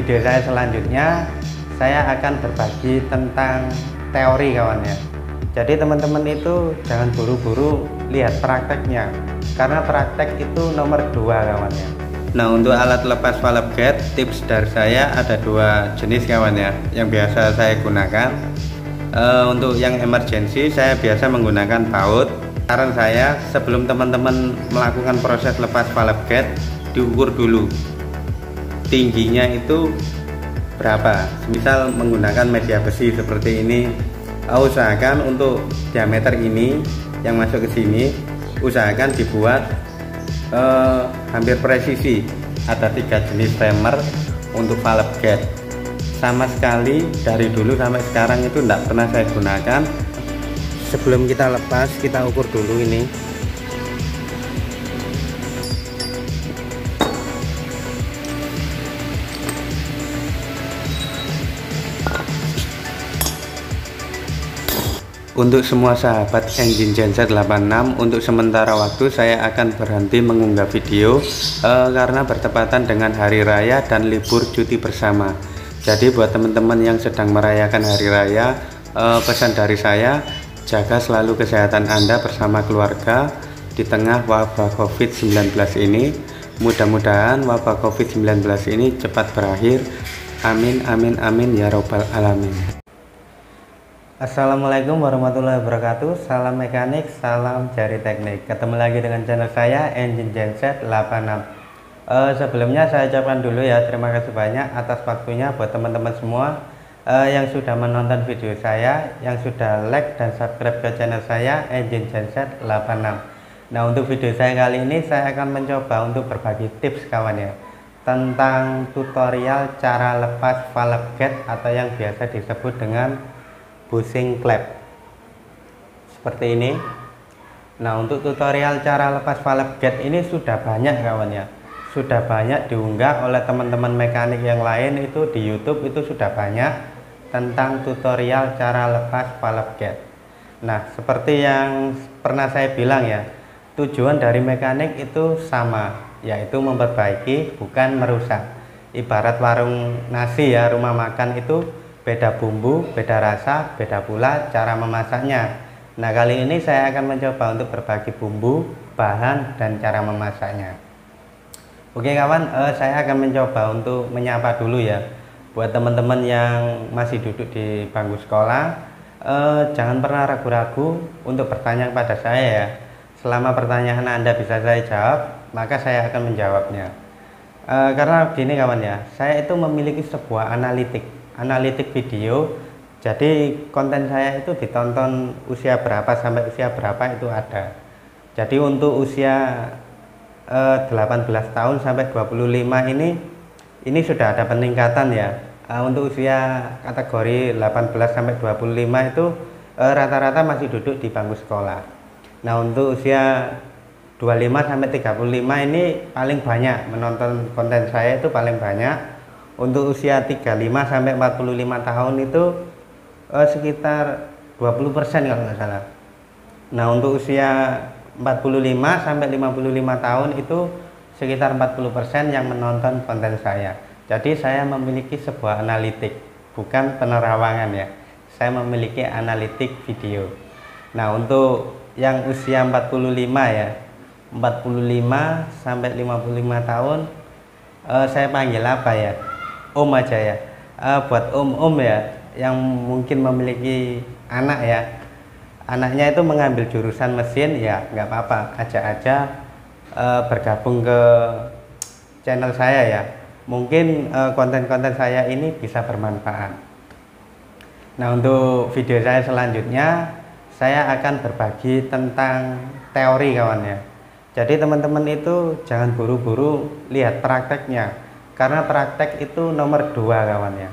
video saya selanjutnya saya akan berbagi tentang teori kawan ya. Jadi teman-teman itu jangan buru-buru lihat prakteknya, karena praktek itu nomor 2 kawan ya. Nah, untuk alat lepas valve gate, tips dari saya ada 2 jenis kawan ya yang biasa saya gunakan. Untuk yang emergency saya biasa menggunakan baut. Saran saya, sebelum teman-teman melakukan proses lepas valve gate, diukur dulu tingginya itu berapa. Misal menggunakan media besi seperti ini, usahakan untuk diameter ini yang masuk ke sini usahakan dibuat hampir presisi. Ada 3 jenis timer untuk valve gate. Sama sekali dari dulu sampai sekarang itu tidak pernah saya gunakan. Sebelum kita lepas, kita ukur dulu ini. Untuk semua sahabat engine genset 86, untuk sementara waktu saya akan berhenti mengunggah video karena bertepatan dengan hari raya dan libur cuti bersama. Jadi buat teman-teman yang sedang merayakan hari raya, pesan dari saya, jaga selalu kesehatan Anda bersama keluarga di tengah wabah COVID-19 ini. Mudah-mudahan wabah COVID-19 ini cepat berakhir. Amin amin amin ya robbal alamin. Assalamualaikum warahmatullahi wabarakatuh. Salam mekanik, salam jari teknik. Ketemu lagi dengan channel saya Engine Genset 86. Sebelumnya saya ucapkan dulu ya, terima kasih banyak atas waktunya buat teman-teman semua yang sudah menonton video saya, yang sudah like dan subscribe ke channel saya Engine Genset 86. Nah, untuk video saya kali ini saya akan mencoba untuk berbagi tips kawan ya, tentang tutorial cara lepas valve gate atau yang biasa disebut dengan bushing klep seperti ini. Nah, untuk tutorial cara lepas valve gate ini sudah banyak kawan ya, sudah banyak diunggah oleh teman-teman mekanik yang lain. Itu di YouTube itu sudah banyak tentang tutorial cara lepas valve gate. Nah, seperti yang pernah saya bilang ya, tujuan dari mekanik itu sama, yaitu memperbaiki bukan merusak. Ibarat warung nasi ya, rumah makan itu beda bumbu, beda rasa, beda pula cara memasaknya. Nah, kali ini saya akan mencoba untuk berbagi bumbu, bahan, dan cara memasaknya. Oke kawan, saya akan mencoba untuk menyapa dulu ya. Buat teman-teman yang masih duduk di bangku sekolah, jangan pernah ragu-ragu untuk bertanya kepada saya ya. Selama pertanyaan Anda bisa saya jawab, maka saya akan menjawabnya. Karena gini kawan ya, saya itu memiliki sebuah analitik video. Jadi konten saya itu ditonton usia berapa sampai usia berapa itu ada. Jadi untuk usia 18 tahun sampai 25 ini sudah ada peningkatan ya. Untuk usia kategori 18 sampai 25 itu rata-rata masih duduk di bangku sekolah. Nah, untuk usia 25 sampai 35 ini paling banyak menonton konten saya, itu paling banyak. Untuk usia 35 sampai 45 tahun itu sekitar 20% kalau nggak salah. Nah, untuk usia 45 sampai 55 tahun itu sekitar 40% yang menonton konten saya. Jadi saya memiliki sebuah analitik, bukan penerawangan ya. Saya memiliki analitik video. Nah, untuk yang usia 45 ya, 45 sampai 55 tahun, saya panggil apa ya? Om aja ya. Buat om-om ya yang mungkin memiliki anak ya, anaknya itu mengambil jurusan mesin ya, nggak apa-apa, ajak aja bergabung ke channel saya ya. Mungkin konten-konten saya ini bisa bermanfaat. Nah, untuk video saya selanjutnya saya akan berbagi tentang teori kawan ya. Jadi teman-teman itu jangan buru-buru lihat prakteknya, karena praktek itu nomor 2 kawan ya.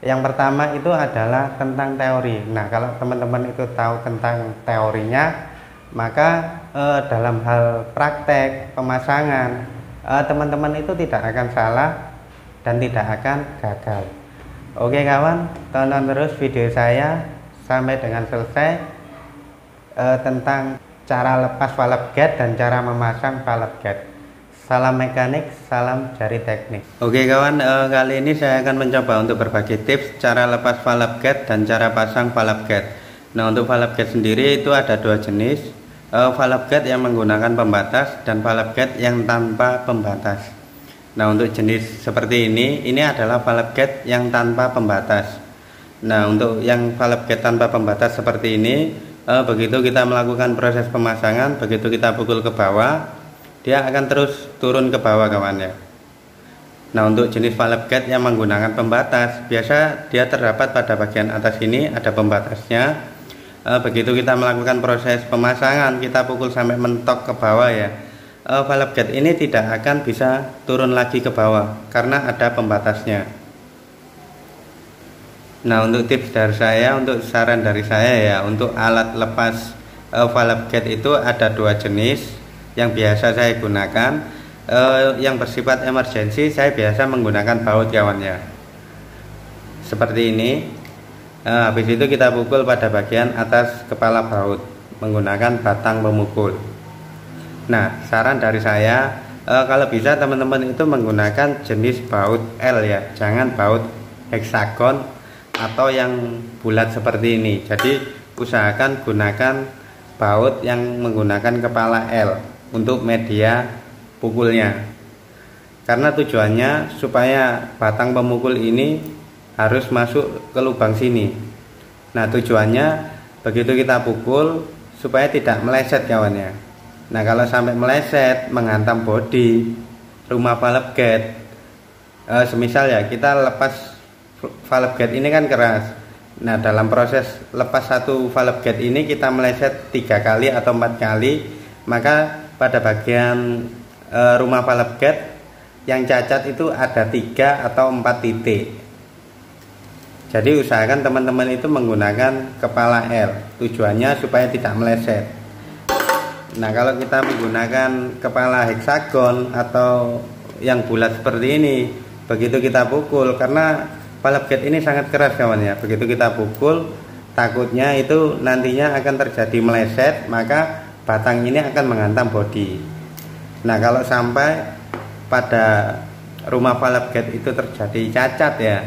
Yang pertama itu adalah tentang teori. Nah, kalau teman-teman itu tahu tentang teorinya, maka dalam hal praktek pemasangan teman-teman itu tidak akan salah dan tidak akan gagal. Oke kawan, tonton terus video saya sampai dengan selesai tentang cara lepas valve gate dan cara memasang valve gate. salam mekanik, salam jari teknik. Oke kawan, kali ini saya akan mencoba untuk berbagi tips cara lepas valve gate dan cara pasang valve gate. Nah, untuk valve gate sendiri itu ada dua jenis, valve gate yang menggunakan pembatas dan valve gate yang tanpa pembatas. Nah, untuk jenis seperti ini adalah valve gate yang tanpa pembatas. Nah, untuk yang valve gate tanpa pembatas seperti ini, begitu kita melakukan proses pemasangan, begitu kita pukul ke bawah, dia akan terus turun ke bawah kawan ya. Nah, untuk jenis valve gate yang menggunakan pembatas, biasa dia terdapat pada bagian atas ini ada pembatasnya. Begitu kita melakukan proses pemasangan, kita pukul sampai mentok ke bawah ya, valve gate ini tidak akan bisa turun lagi ke bawah karena ada pembatasnya. Nah, untuk tips dari saya, untuk saran dari saya ya, untuk alat lepas valve gate itu ada dua jenis yang biasa saya gunakan. Yang bersifat emergensi saya biasa menggunakan baut kawan ya, seperti ini. Habis itu kita pukul pada bagian atas kepala baut menggunakan batang pemukul. Nah, saran dari saya, kalau bisa teman-teman itu menggunakan jenis baut L ya, jangan baut heksagon atau yang bulat seperti ini. Jadi usahakan gunakan baut yang menggunakan kepala L untuk media pukulnya, karena tujuannya supaya batang pemukul ini harus masuk ke lubang sini. Nah, tujuannya begitu kita pukul supaya tidak meleset kawan ya. Nah, kalau sampai meleset menghantam bodi rumah valve gate, semisal ya kita lepas valve gate ini kan keras. Nah, dalam proses lepas satu valve gate ini kita meleset 3 kali atau 4 kali, maka pada bagian rumah valve gate yang cacat itu ada 3 atau 4 titik. Jadi usahakan teman-teman itu menggunakan kepala L, tujuannya supaya tidak meleset. Nah, kalau kita menggunakan kepala heksagon atau yang bulat seperti ini, begitu kita pukul, karena valve gate ini sangat keras kawan ya, begitu kita pukul takutnya itu nantinya akan terjadi meleset, maka batang ini akan menghantam bodi. Nah, kalau sampai pada rumah valve gate itu terjadi cacat ya,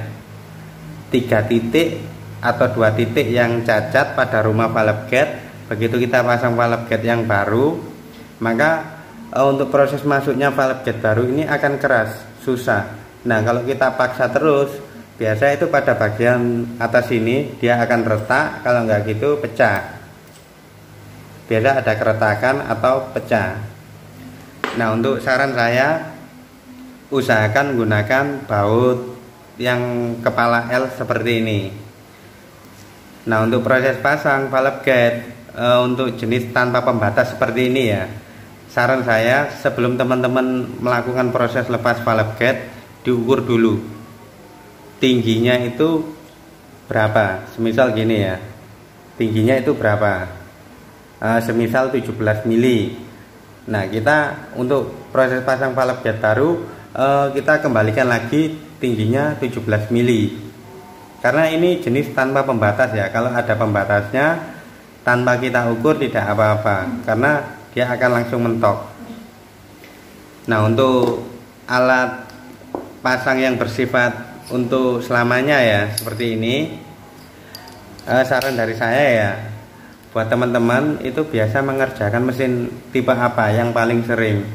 3 titik atau 2 titik yang cacat pada rumah valve gate, begitu kita pasang valve gate yang baru, maka untuk proses masuknya valve gate baru ini akan keras, susah. Nah, kalau kita paksa terus, biasa itu pada bagian atas ini dia akan retak, kalau nggak gitu pecah. Biasa ada keretakan atau pecah. Nah, untuk saran saya, usahakan gunakan baut yang kepala L seperti ini. Nah, untuk proses pasang valve gate untuk jenis tanpa pembatas seperti ini ya, saran saya sebelum teman-teman melakukan proses lepas valve gate, diukur dulu tingginya itu berapa. Semisal gini ya, tingginya itu berapa, semisal 17 mili. Nah, kita untuk proses pasang valve gate baru, kita kembalikan lagi tingginya 17 mili, karena ini jenis tanpa pembatas ya. Kalau ada pembatasnya, tanpa kita ukur tidak apa-apa, karena dia akan langsung mentok. Nah, untuk alat pasang yang bersifat untuk selamanya ya, seperti ini, saran dari saya ya, buat teman-teman itu biasa mengerjakan mesin tipe apa yang paling sering.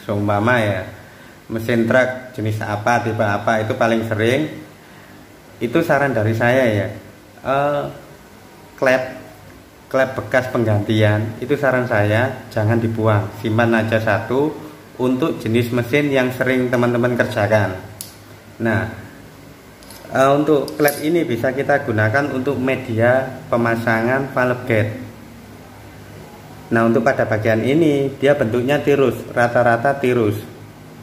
Seumpama ya, mesin truk jenis apa, tipe apa itu paling sering. Itu saran dari saya ya, klep bekas penggantian itu saran saya jangan dibuang, simpan aja satu untuk jenis mesin yang sering teman-teman kerjakan. Nah, untuk klep ini bisa kita gunakan untuk media pemasangan valve gate. Nah, untuk pada bagian ini dia bentuknya tirus, rata-rata tirus.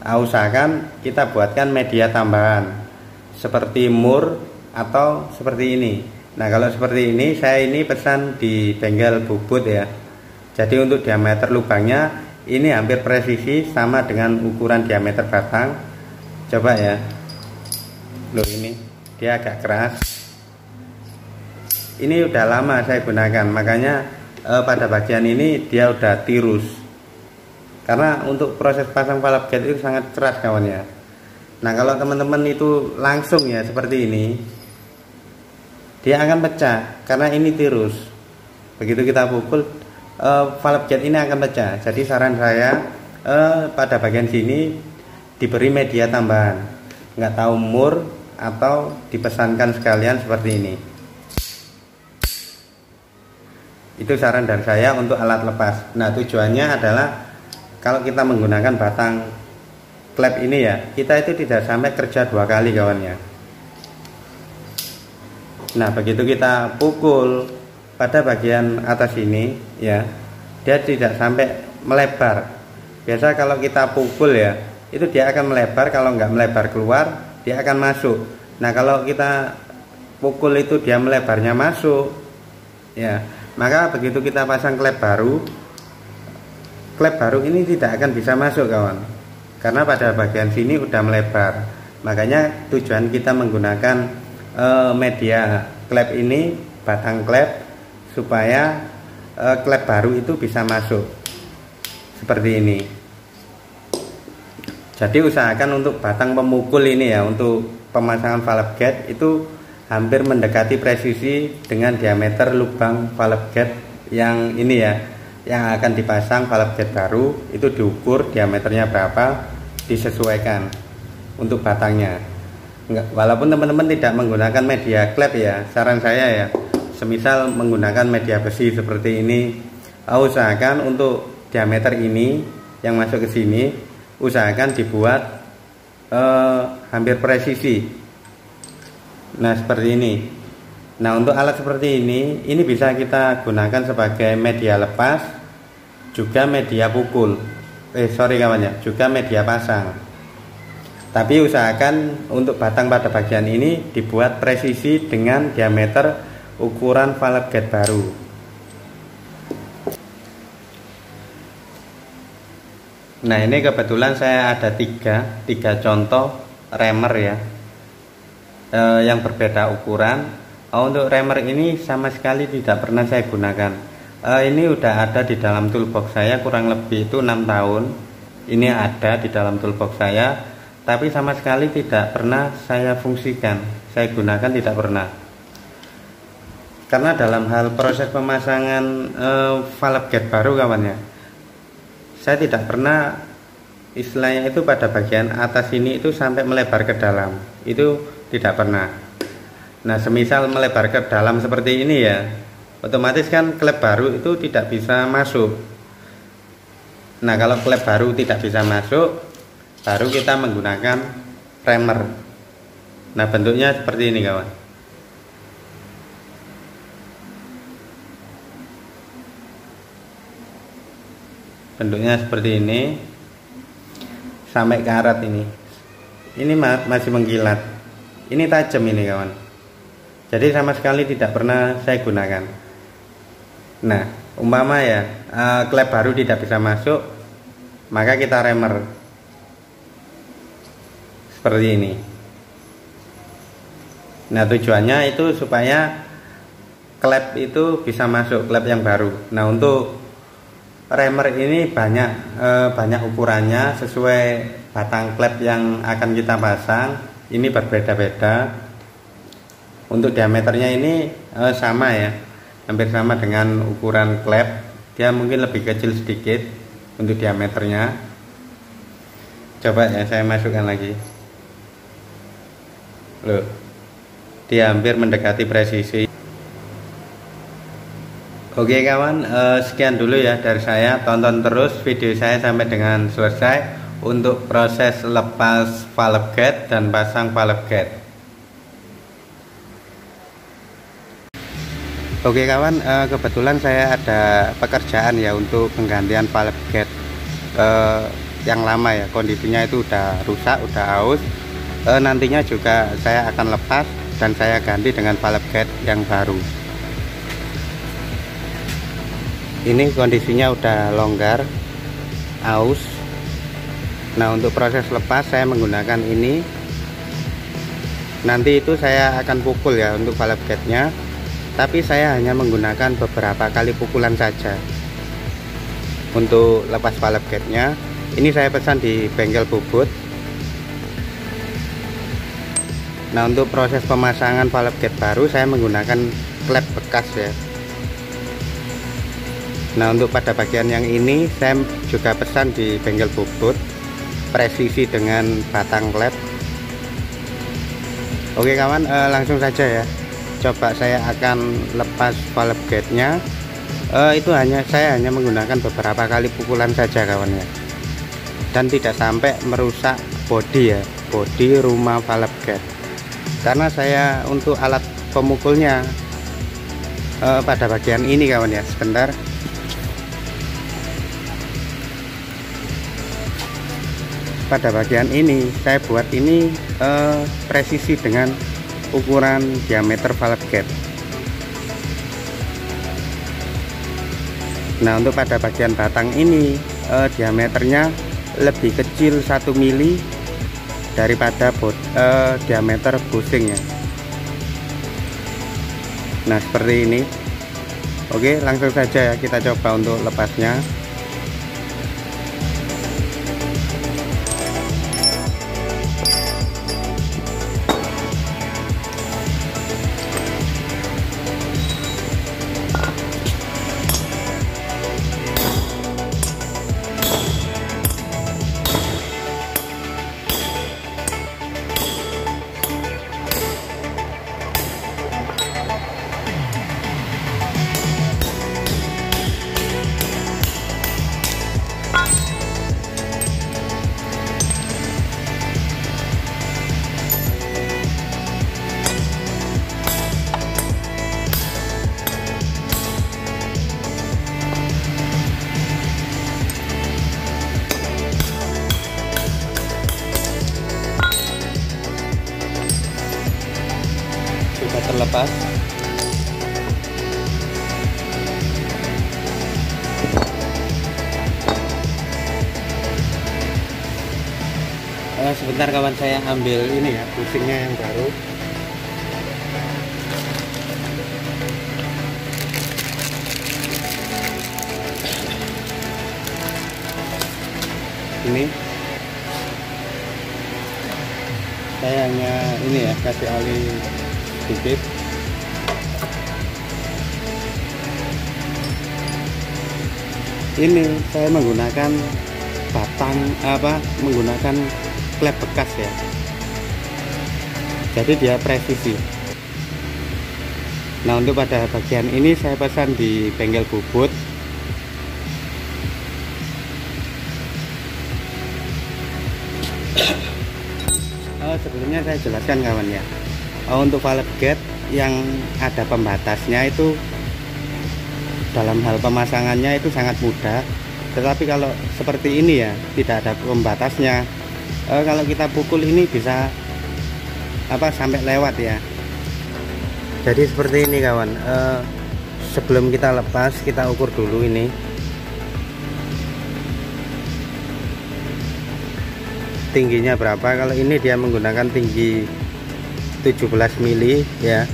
Usahakan kita buatkan media tambahan seperti mur atau seperti ini. Nah, kalau seperti ini, saya ini pesan di bengkel bubut ya. Jadi untuk diameter lubangnya ini hampir presisi sama dengan ukuran diameter batang. Coba ya, loh ini dia agak keras. Ini udah lama saya gunakan, makanya pada bagian ini dia udah tirus. karena untuk proses pasang valve gate itu sangat keras kawan ya. Nah kalau teman-teman itu langsung ya seperti ini, dia akan pecah karena ini tirus. Begitu kita pukul, valve gate ini akan pecah. Jadi saran saya pada bagian sini diberi media tambahan, nggak tahu mur atau dipesankan sekalian seperti ini. Itu saran dari saya untuk alat lepas. Nah tujuannya adalah kalau kita menggunakan batang klep ini ya, kita itu tidak sampai kerja 2 kali kawannya. Nah begitu kita pukul pada bagian atas ini ya, dia tidak sampai melebar. Biasa kalau kita pukul ya, itu dia akan melebar. Kalau nggak melebar keluar, dia akan masuk. Nah kalau kita pukul itu dia melebarnya masuk ya, maka begitu kita pasang klep baru ini tidak akan bisa masuk kawan, karena pada bagian sini udah melebar. Makanya tujuan kita menggunakan media klep ini, batang klep, supaya klep baru itu bisa masuk seperti ini. Jadi usahakan untuk batang pemukul ini ya, untuk pemasangan valve gate itu hampir mendekati presisi dengan diameter lubang valve gate yang ini ya, yang akan dipasang valve gate baru. Itu diukur diameternya berapa, disesuaikan untuk batangnya. Walaupun teman-teman tidak menggunakan media klep ya, saran saya ya, semisal menggunakan media besi seperti ini, usahakan untuk diameter ini yang masuk ke sini, usahakan dibuat hampir presisi. Nah seperti ini. Nah untuk alat seperti ini bisa kita gunakan sebagai media lepas, juga media pukul. Juga media pasang. Tapi usahakan untuk batang pada bagian ini dibuat presisi dengan diameter ukuran valve gate baru. Nah ini kebetulan saya ada tiga contoh remer ya, yang berbeda ukuran. Untuk remer ini sama sekali tidak pernah saya gunakan. Ini udah ada di dalam toolbox saya kurang lebih itu 6 tahun. Ini ada di dalam toolbox saya, tapi sama sekali tidak pernah saya fungsikan, saya gunakan tidak pernah. Karena dalam hal proses pemasangan valve gate baru kawannya, saya tidak pernah istilahnya itu pada bagian atas ini itu sampai melebar ke dalam, itu tidak pernah. Nah semisal melebar ke dalam seperti ini ya, otomatis kan klep baru itu tidak bisa masuk. Nah kalau klep baru tidak bisa masuk, baru kita menggunakan remer. Nah bentuknya seperti ini kawan. Bentuknya seperti ini, sampai karat ini. Ini masih mengkilat. Ini tajam ini kawan. Jadi sama sekali tidak pernah saya gunakan. Nah umpama ya klep baru tidak bisa masuk, maka kita remer seperti ini. Nah tujuannya itu supaya klep itu bisa masuk, klep yang baru. Nah untuk remer ini banyak ukurannya sesuai batang klep yang akan kita pasang. Ini berbeda-beda. Untuk diameternya ini sama ya, hampir sama dengan ukuran klep. Dia mungkin lebih kecil sedikit untuk diameternya. Coba ya saya masukkan lagi. Loh, dia hampir mendekati presisi. Oke kawan, sekian dulu ya dari saya. Tonton terus video saya sampai dengan selesai untuk proses lepas valve gate dan pasang valve gate. Oke kawan, kebetulan saya ada pekerjaan ya untuk penggantian valve gate yang lama ya, kondisinya itu udah rusak, udah aus. Nantinya juga saya akan lepas dan saya ganti dengan valve gate yang baru. Ini kondisinya udah longgar, aus. Nah untuk proses lepas saya menggunakan ini. Nanti itu saya akan pukul ya untuk valve gate nya, tapi saya hanya menggunakan beberapa kali pukulan saja untuk lepas valve gate-nya. Ini saya pesan di bengkel bubut. Nah, untuk proses pemasangan valve gate baru saya menggunakan klep bekas ya. Nah, untuk pada bagian yang ini saya juga pesan di bengkel bubut, presisi dengan batang klep. Oke kawan, langsung saja ya. Coba saya akan lepas valve gate-nya. Saya hanya menggunakan beberapa kali pukulan saja kawan ya, dan tidak sampai merusak bodi ya, bodi rumah valve gate. Karena saya untuk alat pemukulnya pada bagian ini kawan ya, sebentar. Pada bagian ini saya buat ini presisi dengan ukuran diameter valve gate. Nah, untuk pada bagian batang ini diameternya lebih kecil 1 mili daripada diameter bushingnya. Nah, seperti ini. Oke, langsung saja ya kita coba untuk lepasnya. Sudah terlepas. Sebentar kawan, saya ambil ini ya, bushingnya yang baru. Ini saya hanya ini ya, kasih oli sedikit. Ini saya menggunakan menggunakan klep bekas ya, jadi dia presisi. Nah, untuk pada bagian ini saya pesan di bengkel bubut. Sebelumnya saya jelaskan kawan ya, untuk valve gate yang ada pembatasnya itu dalam hal pemasangannya itu sangat mudah. Tetapi kalau seperti ini ya, tidak ada pembatasnya, kalau kita pukul ini bisa sampai lewat ya. Jadi seperti ini kawan. Sebelum kita lepas, kita ukur dulu ini tingginya berapa. Kalau ini dia menggunakan tinggi 17 mili ya,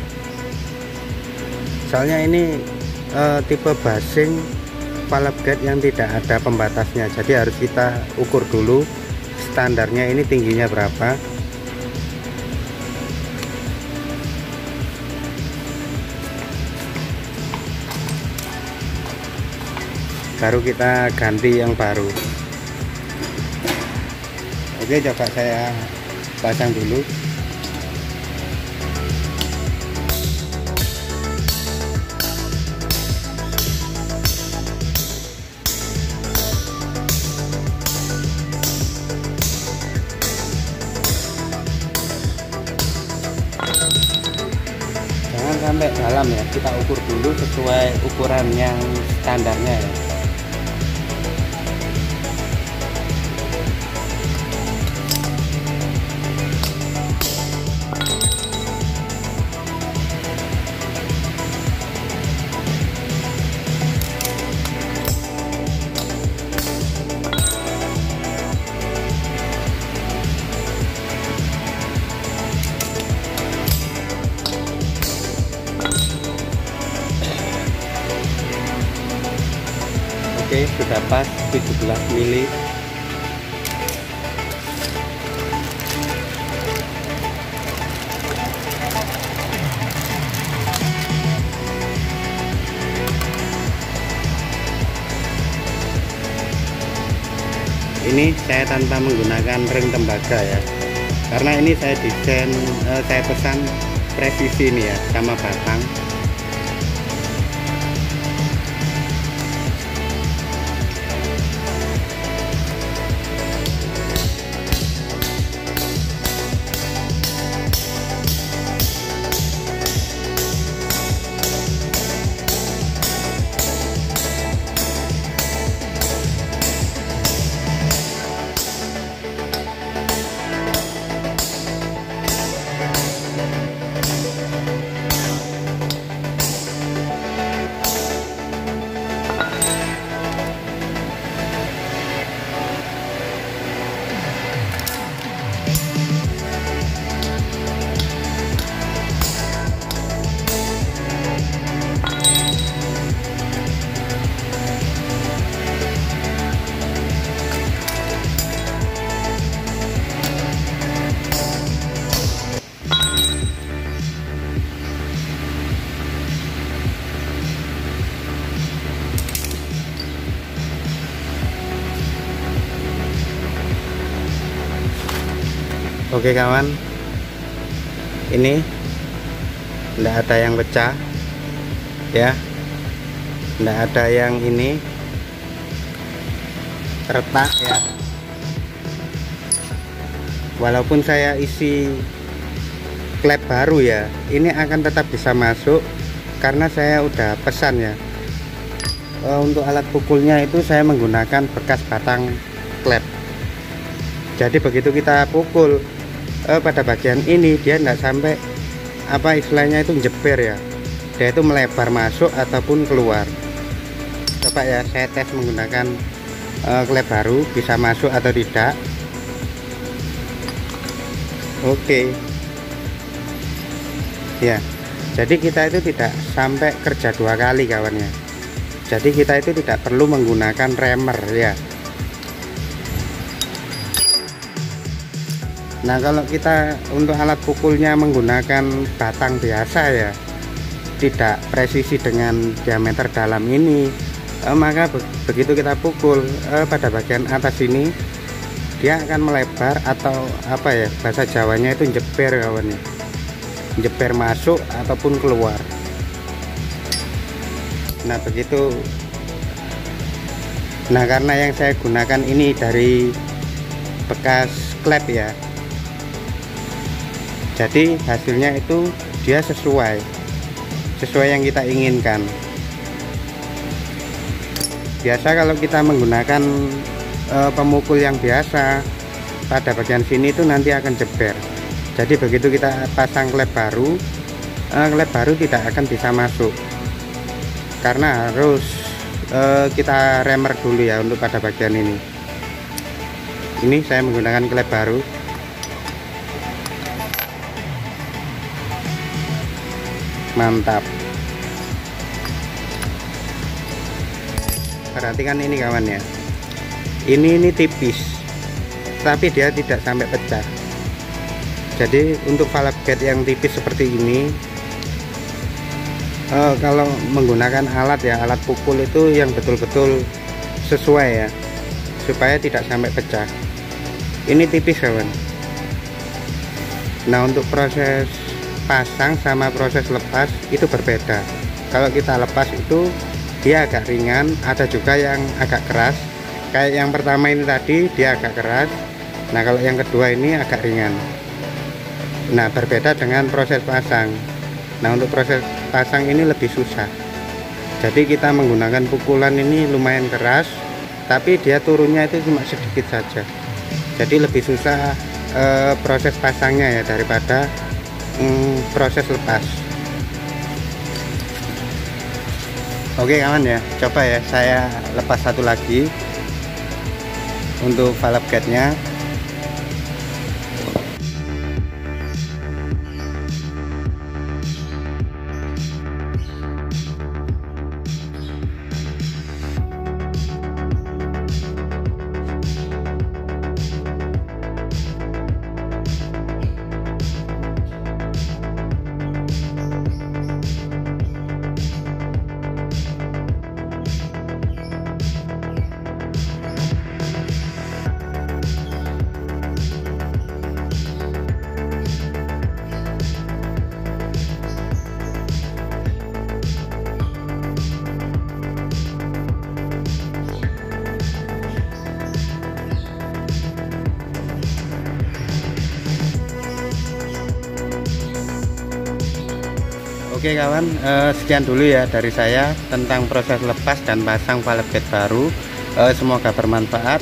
soalnya ini tipe bushing valve gate yang tidak ada pembatasnya, jadi harus kita ukur dulu standarnya ini tingginya berapa. Baru kita ganti yang baru. Oke, coba saya pasang dulu. Jangan sampai dalam ya, kita ukur dulu sesuai ukuran yang standarnya ya. Oke, sudah pas 17 mili. Ini saya tanpa menggunakan ring tembaga ya, karena ini saya desain, saya pesan presisi ini ya, sama batang. Oke kawan, ini tidak ada yang pecah ya, tidak ada yang ini retak ya. Walaupun saya isi klep baru ya, ini akan tetap bisa masuk karena saya udah pesan ya. Untuk alat pukulnya itu saya menggunakan bekas batang klep. Jadi begitu kita pukul pada bagian ini, dia tidak sampai apa istilahnya itu jeber ya, dia itu melebar masuk ataupun keluar. Coba ya saya tes menggunakan klep baru, bisa masuk atau tidak. Oke ya, jadi kita itu tidak sampai kerja dua kali kawannya. Jadi kita itu tidak perlu menggunakan remer ya. Nah kalau kita untuk alat pukulnya menggunakan batang biasa ya, tidak presisi dengan diameter dalam ini, maka begitu kita pukul pada bagian atas ini, dia akan melebar atau apa ya, bahasa Jawanya itu jeber kawannya, jeber masuk ataupun keluar. Nah begitu. Nah karena yang saya gunakan ini dari bekas klep ya, jadi hasilnya itu dia sesuai yang kita inginkan. Biasa kalau kita menggunakan pemukul yang biasa, pada bagian sini itu nanti akan jeber. Jadi begitu kita pasang klep baru tidak akan bisa masuk, karena harus kita remer dulu ya untuk pada bagian ini. Ini saya menggunakan klep baru. Mantap. Perhatikan ini kawan ya, ini tipis tapi dia tidak sampai pecah. Jadi untuk valve gate yang tipis seperti ini, kalau menggunakan alat ya, alat pukul itu yang betul-betul sesuai ya, supaya tidak sampai pecah. Ini tipis kawan. Nah untuk proses pasang sama proses lepas itu berbeda. Kalau kita lepas itu dia agak ringan, ada juga yang agak keras. Kayak yang pertama ini tadi dia agak keras. Nah kalau yang kedua ini agak ringan. Nah berbeda dengan proses pasang. Nah untuk proses pasang ini lebih susah. Jadi kita menggunakan pukulan ini lumayan keras, tapi dia turunnya itu cuma sedikit saja. Jadi lebih susah proses pasangnya ya daripada proses lepas. Oke kawan ya, coba ya saya lepas satu lagi untuk valve gate nya. Oke kawan, sekian dulu ya dari saya tentang proses lepas dan pasang valve bed baru. Semoga bermanfaat.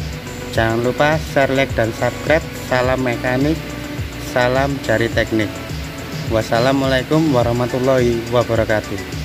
Jangan lupa share, like, dan subscribe. Salam mekanik, salam jari teknik. Wassalamualaikum warahmatullahi wabarakatuh.